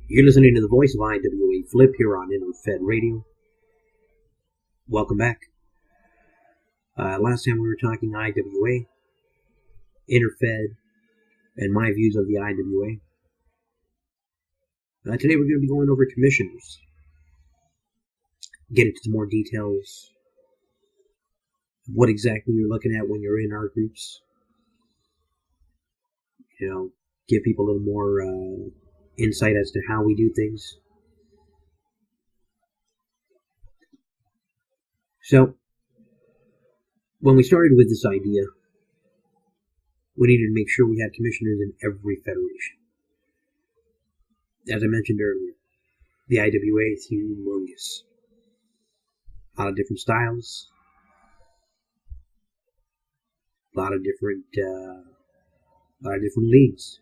You're listening to the voice of IWA Flip here on InterFed Radio. Welcome back. Last time we were talking IWA, InterFed, and my views of the IWA. Today we're going to be going over commissioners. Get into some more details. What exactly you're looking at when you're in our groups. Give people a little more insight as to how we do things. So, when we started with this idea, we needed to make sure we had commissioners in every federation. As I mentioned earlier, the IWA is humongous. A lot of different styles, a lot of different leagues.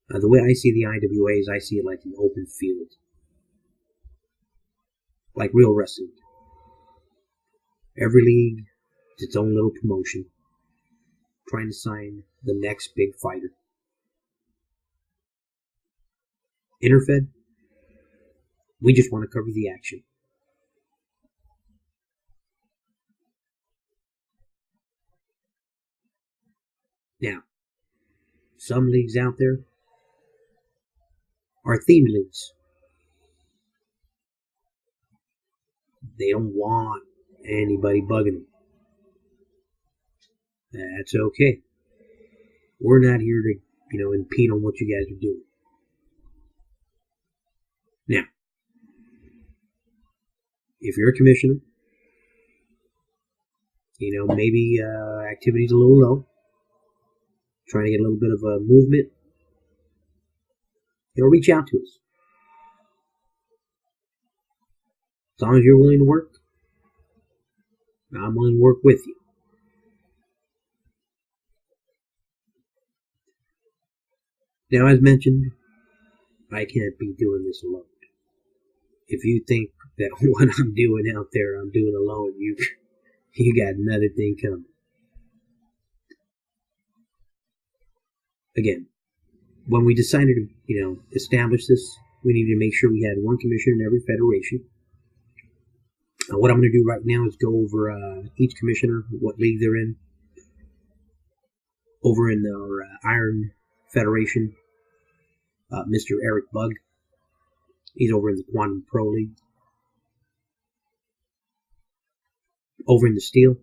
The way I see the IWA is I see it like an open field. Like real wrestling. Every league is its own little promotion. Trying to sign the next big fighter. InterFed, we just want to cover the action. Now, some leagues out there are theme leagues. They don't want anybody bugging them. That's okay. We're not here to, impede on what you guys are doing. Now, if you're a commissioner, maybe activity's a little low, trying to get a little bit of a movement, reach out to us. As long as you're willing to work, I'm willing to work with you. Now, as mentioned, I can't be doing this alone. If you think that what I'm doing out there, I'm doing alone, you got another thing coming. Again, when we decided to, establish this, we needed to make sure we had one commissioner in every federation. What I'm going to do right now is go over each commissioner, what league they're in. Over in our Iron Federation, Mr. Eric Bug. He's over in the Quantum Pro League. Over in the Steel,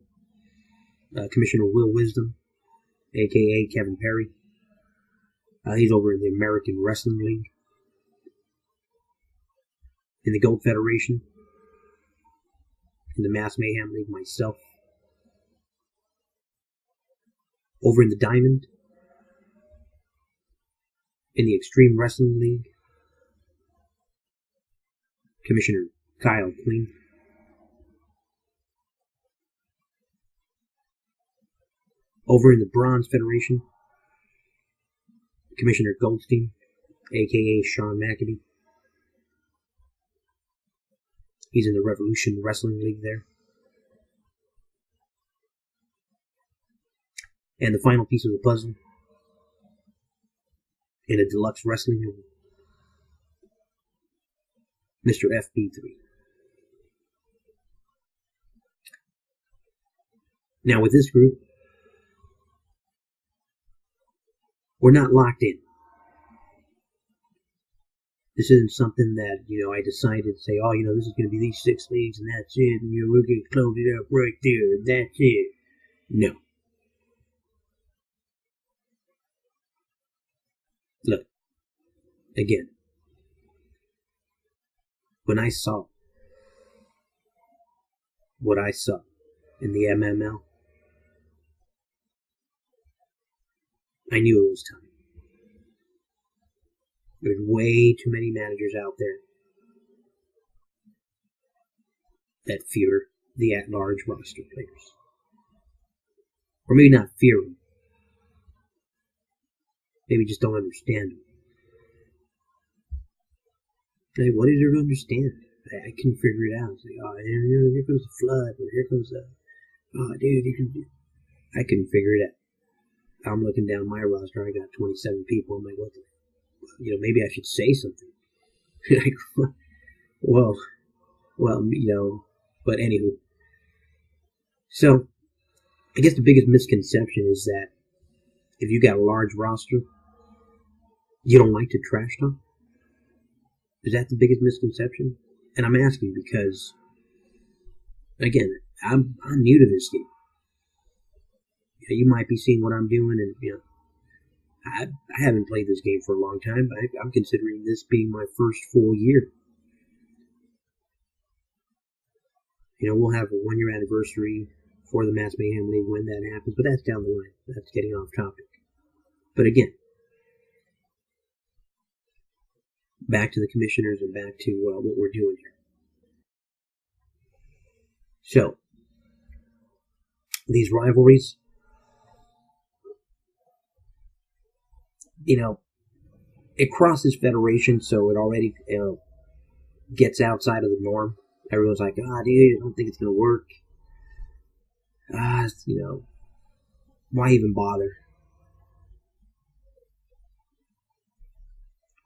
Commissioner Will Wisdom, a.k.a. Kevin Perry. He's over in the American Wrestling League. In the Gold Federation, in the Mass Mayhem League, myself. Over in the Diamond, in the Extreme Wrestling League, Commissioner Kyle Queen. Over in the Bronze Federation, Commissioner Goldstein, a.k.a. Sean McAbee. He's in the Revolution Wrestling League there. And the final piece of the puzzle, in a Deluxe Wrestling League, Mr. FB3. Now with this group, we're not locked in. This isn't something that, I decided to say, this is going to be these 6 leagues and that's it, and we're going to close it up right there, and that's it. No. Look, again, when I saw what I saw in the MML, I knew it was time. There's way too many managers out there that fear the at-large roster players. Or maybe not fear them. Maybe just don't understand them. Like, what is there to understand? I couldn't figure it out. It's like, here comes the flood, or here comes the, I couldn't figure it out. I'm looking down my roster, I got 27 people. I'm like, what the maybe I should say something. well, but anywho. So, I guess the biggest misconception is that if you got a large roster, you don't like to trash talk. Is that the biggest misconception? And I'm asking because, again, I'm new to this game. You might be seeing what I'm doing, and I haven't played this game for a long time, but I'm considering this being my first full year. We'll have a 1-year anniversary for the Mass Mayhem League when that happens, but that's down the line. That's getting off topic. But again, back to the commissioners and back to what we're doing here. So, these rivalries, it crosses federation, so it already gets outside of the norm. Everyone's like, dude, I don't think it's going to work. Why even bother?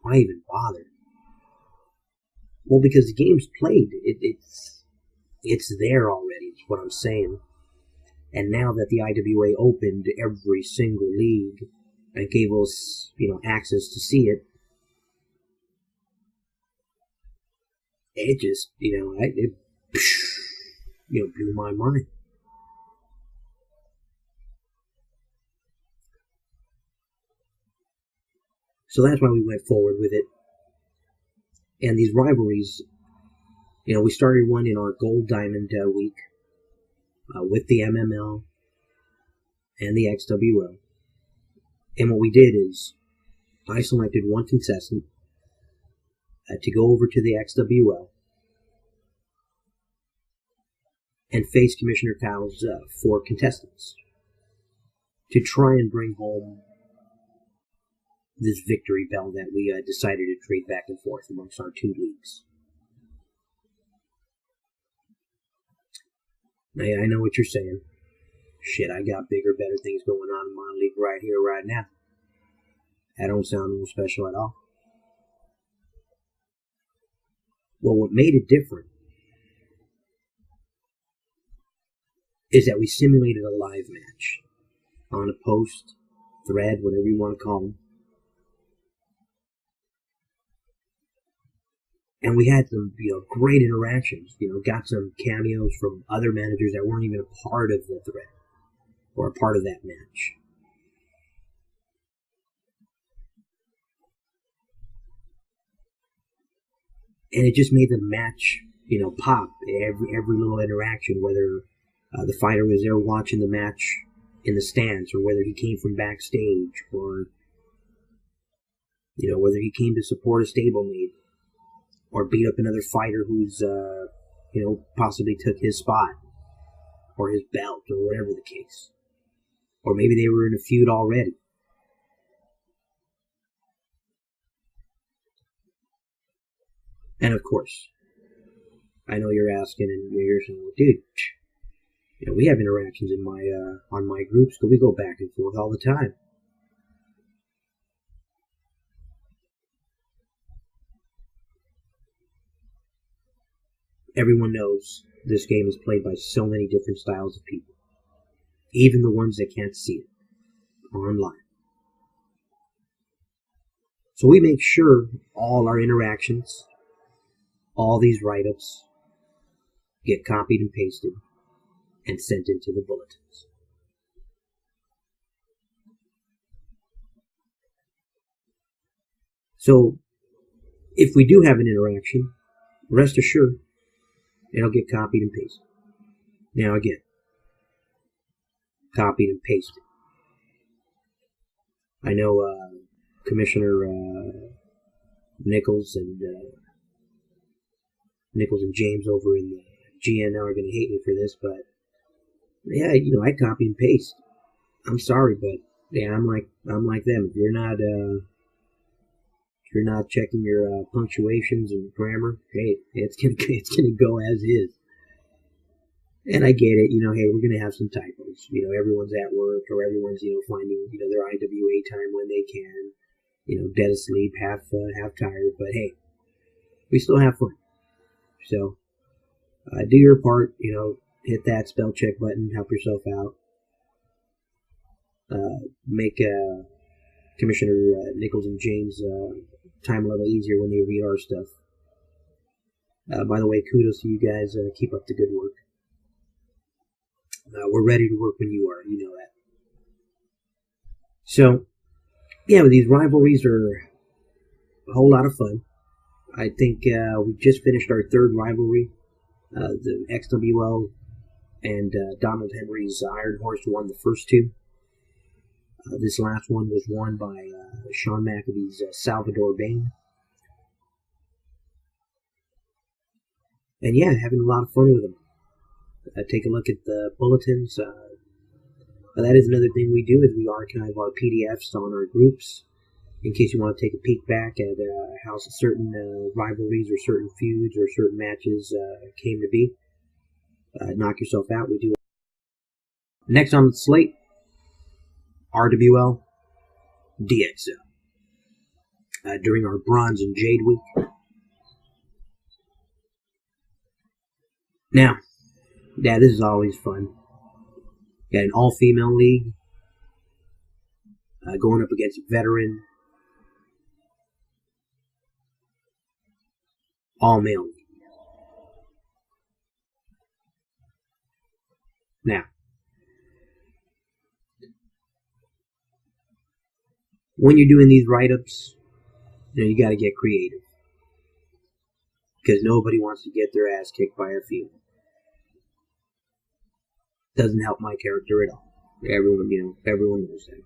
Why even bother? Well, because the game's played. It's there already, is what I'm saying. And now that the IWA opened every single league and gave us, access to see it, it just, it blew my mind. So that's why we went forward with it. And these rivalries, we started one in our Gold Diamond week with the MML and the XWL. And what we did is I selected one contestant to go over to the XWL and face Commissioner Kyle's 4 contestants to try and bring home this victory bell that we decided to trade back and forth amongst our 2 leagues. Now, I know what you're saying. Shit, I got bigger, better things going on in my league right here, right now. That don't sound real special at all. Well, what made it different is that we simulated a live match on a post, thread, whatever you want to call them. And we had some, great interactions. Got some cameos from other managers that weren't even a part of the thread or a part of that match. And it just made the match, pop. Every little interaction, whether the fighter was there watching the match in the stands, or whether he came from backstage, or whether he came to support a stablemate, or beat up another fighter who's possibly took his spot or his belt, or whatever the case, or maybe they were in a feud already. And of course, I know you're asking, and you're saying, well, dude, we have interactions in my on my groups, because we go back and forth all the time. Everyone knows this game is played by so many different styles of people, even the ones that can't see it online. So we make sure all our interactions, all these write-ups, get copied and pasted and sent into the bulletins. So, if we do have an interaction, rest assured, it'll get copied and pasted. Now again, copied and pasted. I know Commissioner Nichols and James over in the GNL are going to hate me for this, but yeah, I copy and paste. I'm sorry, but yeah, I'm like them. If you're not checking your punctuations and grammar, hey, it's gonna go as is. And I get it, hey, we're gonna have some typos. Everyone's at work, or everyone's finding their IWA time when they can. dead asleep, half tired, but hey, we still have fun. So, do your part, hit that spell check button, help yourself out. Make Commissioner Nichols and James time a little easier when they read our stuff. By the way, kudos to you guys. Keep up the good work. We're ready to work when you are. You know that. So, yeah, these rivalries are a whole lot of fun. I think we just finished our third rivalry. The XWL and Donald Henry's Iron Horse won the first two. This last one was won by Sean McAbee's Salvador Bain. And yeah, having a lot of fun with them. Take a look at the bulletins. That is another thing we do, is we archive our PDFs on our groups, in case you want to take a peek back at how certain rivalries or certain feuds or certain matches came to be. Knock yourself out. We do. Next on the slate, RWL, DXL. During our Bronze and Jade week. Now, yeah, this is always fun. Got an all-female league, going up against a veteran, all-male league. Now, when you're doing these write-ups, you got to get creative, because nobody wants to get their ass kicked by a female. Doesn't help my character at all. Everyone knows that.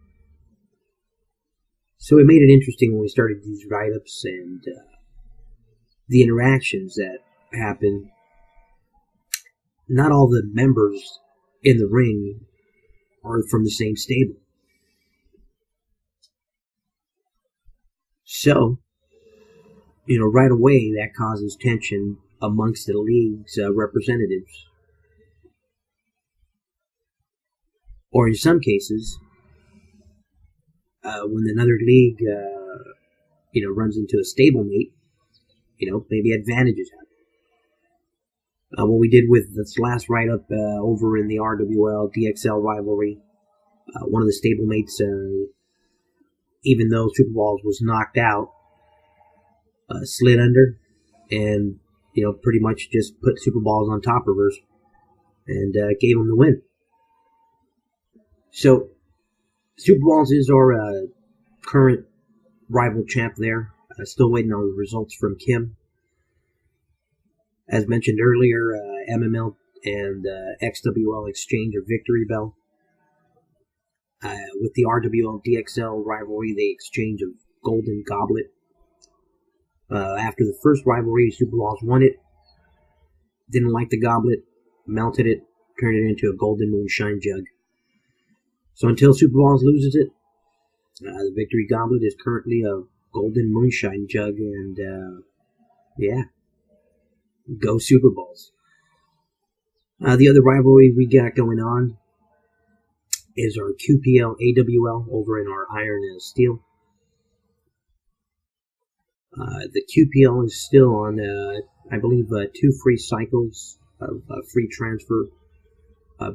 So it made it interesting when we started these write-ups and the interactions that happen. Not all the members in the ring are from the same stable. So, right away that causes tension amongst the league's representatives. Or in some cases, when another league, runs into a stablemate, maybe advantages happen. What we did with this last write-up over in the RWL DXL rivalry, one of the stablemates, even though Super Balls was knocked out, slid under and, pretty much just put Super Balls on top of hers and gave him the win. So, Super Balls is our current rival champ there. Still waiting on the results from Kim. As mentioned earlier, MML and XWL exchange a victory bell. With the RWL DXL rivalry, they exchange a golden goblet. After the first rivalry, Super Balls won it. Didn't like the goblet, melted it, turned it into a golden moonshine jug. So until Super Balls loses it, the victory goblet is currently a golden moonshine jug, and yeah, go Super Balls. The other rivalry we got going on is our QPL AWL over in our Iron and Steel. The QPL is still on, I believe, 2 free cycles of free transfer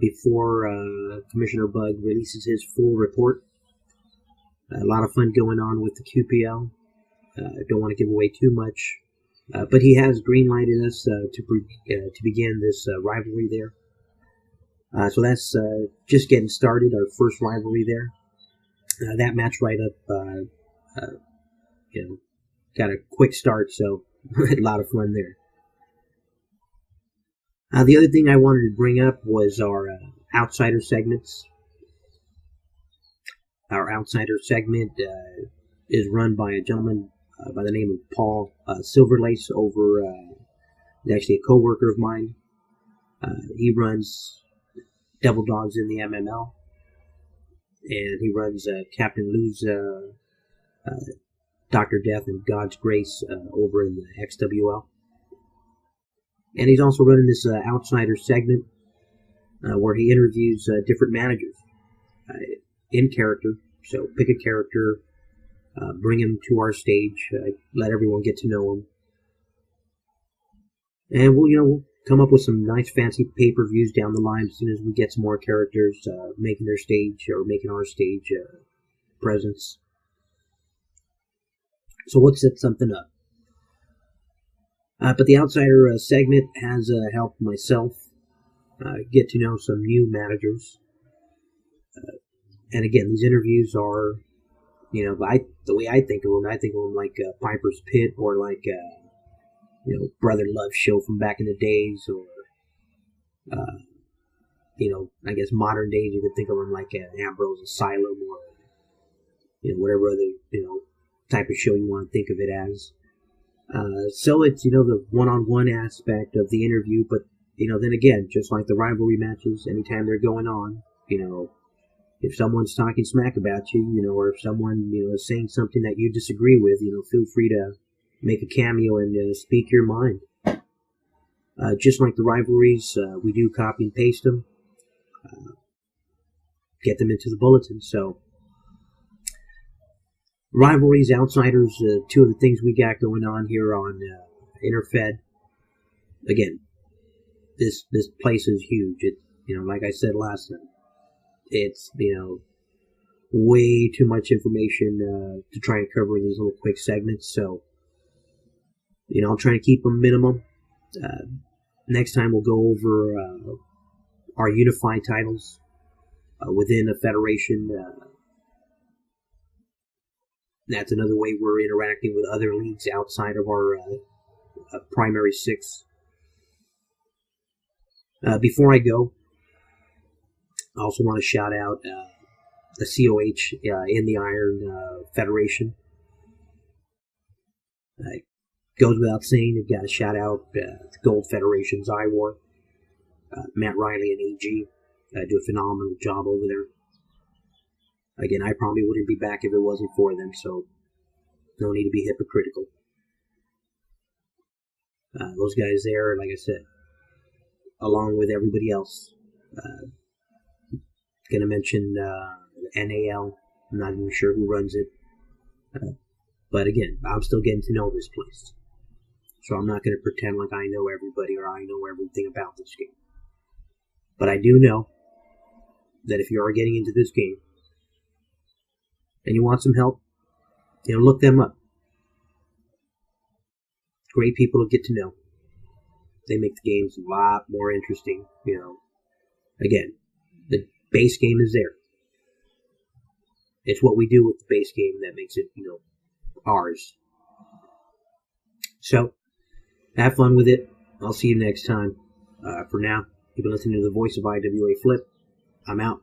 before Commissioner Bug releases his full report. A lot of fun going on with the QPL. Don't want to give away too much, but he has green-lighted us to begin this rivalry there. So that's just getting started, our first rivalry there. That match write-up, got a quick start, so a lot of fun there. The other thing I wanted to bring up was our Outsider segments. Our Outsider segment is run by a gentleman by the name of Paul Silverlace over, actually a co-worker of mine. He runs Devil Dogs in the MML, and he runs Captain Lou's Dr. Death and God's Grace over in the XWL. And he's also running this Outsider segment where he interviews different managers in character. So pick a character, bring them to our stage, let everyone get to know them, and we'll come up with some nice fancy pay-per-views down the line as soon as we get some more characters making their stage or making our stage presence. So let's set something up. But the Outsider segment has helped myself get to know some new managers. And again, these interviews are, the way I think of them like Piper's Pit, or like Brother Love show from back in the days, or I guess modern days you could think of them like Ambrose Asylum, or whatever other type of show you want to think of it as. So it's the one-on-one aspect of the interview, but then again, just like the rivalry matches, anytime they're going on, if someone's talking smack about you, or if someone is saying something that you disagree with, feel free to make a cameo and speak your mind. Just like the rivalries, we do copy and paste them, get them into the bulletin. So Rivalries, Outsiders, two of the things we got going on here on InterFed. Again, this place is huge. It, like I said last time, it's way too much information to try and cover in these little quick segments. So I'll try to keep them minimum. Next time we'll go over our unified titles within a federation. That's another way we're interacting with other leagues outside of our primary six. Before I go, I also want to shout out the COH in the Iron Federation. Goes without saying, they've got to shout out the Gold Federation's IWAR. Matt Riley and AG do a phenomenal job over there. Again, I probably wouldn't be back if it wasn't for them, so no need to be hypocritical. Those guys there, like I said, along with everybody else. Going to mention NAL. I'm not even sure who runs it. But again, I'm still getting to know this place. So I'm not going to pretend like I know everybody or I know everything about this game. But I do know that if you are getting into this game and you want some help, look them up. Great people to get to know. They make the games a lot more interesting. Again, the base game is there. It's what we do with the base game that makes it, ours. So, have fun with it. I'll see you next time. For now, you've been listening to the voice of IWA Flip. I'm out.